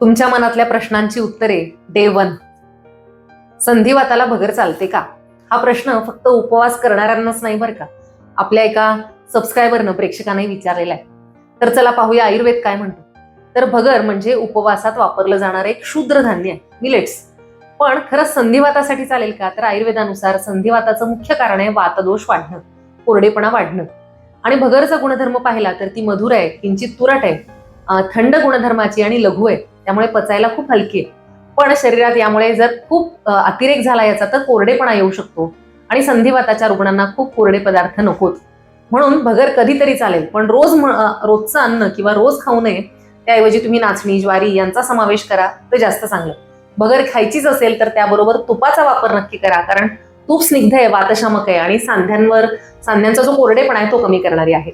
तुमच्या मनातल्या प्रश्नांची उत्तरे डे 1. संधिवाताला भगर चालते का? हा प्रश्न फक्त उपवास करणाऱ्यांनाच नाही बरं का, आपल्या एका सबस्क्रायबरनं प्रेक्षकांनाही विचारलेला आहे. तर चला पाहूया आयुर्वेद काय म्हणतो. तर भगर म्हणजे उपवासात वापरलं जाणारं एक क्षुद्र धान्य आहे, मिलेट्स. पण खरंच संधिवातासाठी चालेल का? तर आयुर्वेदानुसार संधिवाताचं मुख्य कारण आहे वातदोष वाढणं, कोरडेपणा वाढणं. आणि भगरचा गुणधर्म पाहिला तर ती मधुर आहे, किंचित तुरट आहे, थंड गुणधर्माची आणि लघु आहे, त्यामुळे पचायला खूप हलकी आहे. पण शरीरात यामुळे जर खूप अतिरेक झाला याचा तर कोरडेपणा येऊ शकतो आणि संधिवाताच्या रुग्णांना खूप कोरडे पदार्थ नकोत. म्हणून भगर कधीतरी चालेल, पण रोजचं अन्न किंवा रोज खाऊ नये. त्याऐवजी तुम्ही नाचणी, ज्वारी यांचा समावेश करा तर जास्त चांगलं. भगर खायचीच असेल तर त्याबरोबर तुपाचा वापर नक्की करा, कारण तूप स्निग्ध आहे, वातशामक आहे आणि सांध्यांचा जो कोरडेपणा आहे तो कमी करणारी आहे.